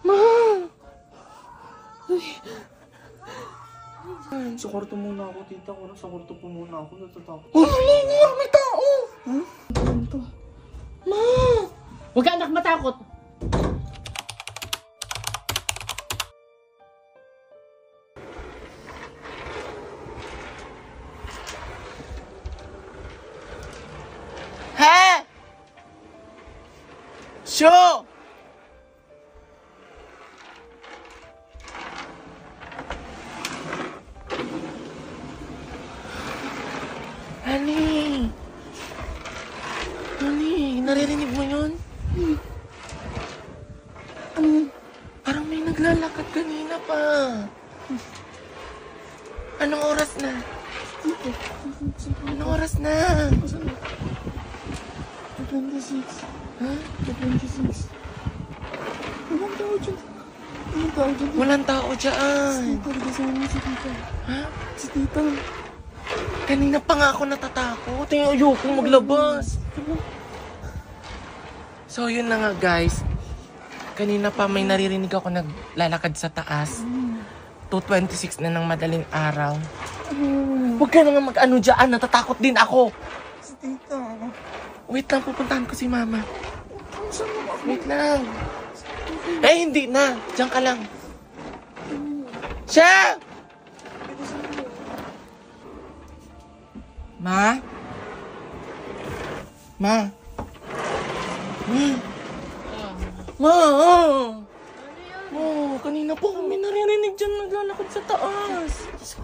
Ma! Ay, sa kwarto muna ako, tita. Sa kwarto po muna ako. Natatakot. Oh, Lingor! May tao! Huh? Ano to? Ma! Huwag ka anak matakot. Ha? Sho! Honey! Honey, naririnig mo yun? Ano yun? Parang may naglalakad kanina pa. Anong oras na? Anong oras na? 26. Ha? 26. Walang tao dyan. Walang tao dyan. Si Tita, kasama si Tita. Ha? Si Tita. Kanina pa nga ako natatakot. Ayoko maglabas. So yun na nga guys. Kanina pa may naririnig ako naglalakad sa taas. 2:26 na ng madaling araw. Huwag ka na nga mag-ano dyan. Natatakot din ako. Si Tita. Wait lang, pupuntahan ko si Mama. Wait lang. Eh, hindi na. Diyan ka lang. Siya! Ma? Ma? Ma? Oh, kanina po kami naririnig dyan naglalakad sa taas. Diyos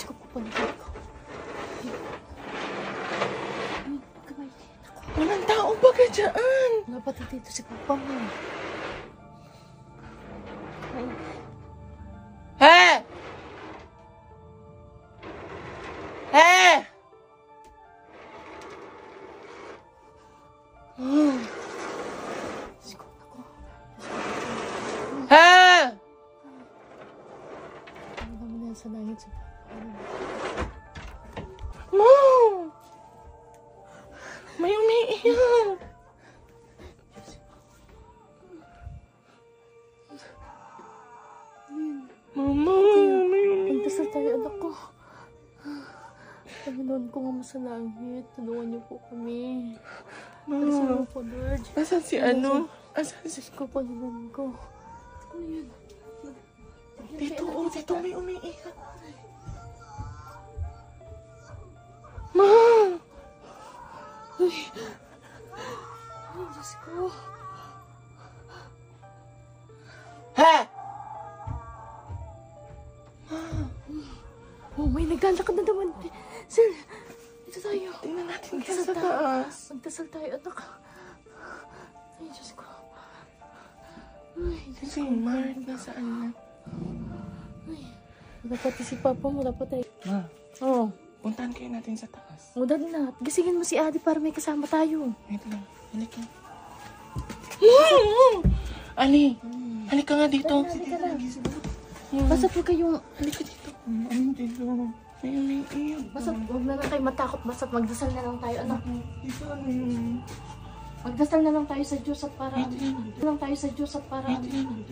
ko, papanagod ko. Walang tao ba ka dyan? Wala pati dito si Papa mo. He! He! Diyos ko, ako. He! Ano naman yan sa langit si Papa mo? Mom! May umiiyak! Mama! May umiiyak! Magdasal tayo, anak ko. Panginoon ko nga sa langit, tulungan niyo po kami. Pagsalong po, Lord. Asan si ano? Asan si... Diyos ko, Panginoon ko. Ano yun? Dito, oh, dito may umiiyak. Ma! Ay, Diyos ko. Ha! Oh, may naglalakad na naman. Sir, dito tayo. Tingnan natin dito sa taas. Magdasal tayo, anak. Ay, Diyos ko. Ay, Diyos Si Mart, nasaan na? Ay, wala pati si Papa mo, wala pati. Ma, Oo. puntahan kayo natin sa taas. O, dali na. Gisingin mo si Adi para may kasama tayo. Wait lang. Halika. Ali, halika nga dito. Halika na. Basta po kayong... Halika dito. Ano dito? May umiiyak. Basta huwag na lang kayo matakot. Basta magdasal na lang tayo, anak. Dito ano yun? Magdasal na lang tayo sa Diyos at para... Wait lang. Magdasal lang tayo sa Diyos at para... Wait lang.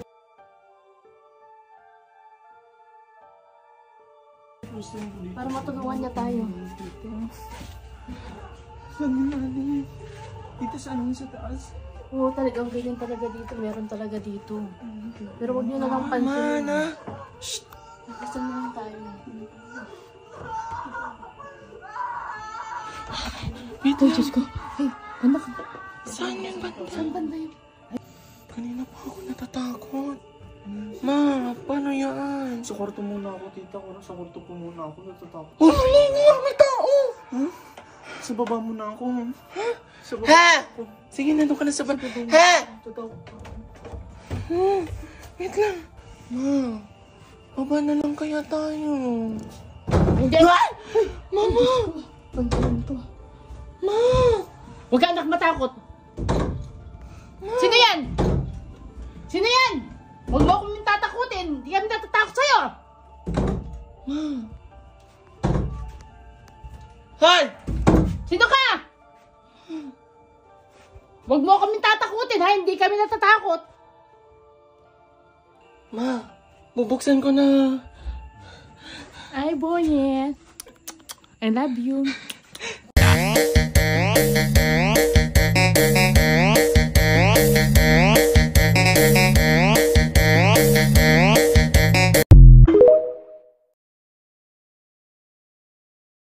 Para matulungan niya tayo. Saan yun, Ali? Dito sa ano sa taas? Oo, talagang ganyan talaga dito. Meron talaga dito. Pero huwag niyo na lang pansin. Mana! Shh! Magdasal na lang tayo. Wait Ay, lang. Diyos ko. Ay, anak. Saan yun banda? Saan banda yun? Kanina pa ako natatakot. Ma, paano yan? Sa kwarto muna ako, tita. Sa kwarto po muna ako, natatakot. Oh, Lingor! May tao! Huh? Sa baba muna ako. Ha? Sa baba ako. Sige, nandun ka na sa baba. Ha? Wait lang. Ma, baba na lang kaya tayo. Hindi! Mama! Pagkain to. Ma! Huwag ka anak matakot. Sino yan? Sino yan? Huwag mo akong tatakutin. Hindi kami natatakot sa'yo. Ma! Hoy! Sino ka? Huwag mo kami tatakutin ha. Hindi kami natatakot. Ma, bubuksan ko na. Ay, Boyet. I love you.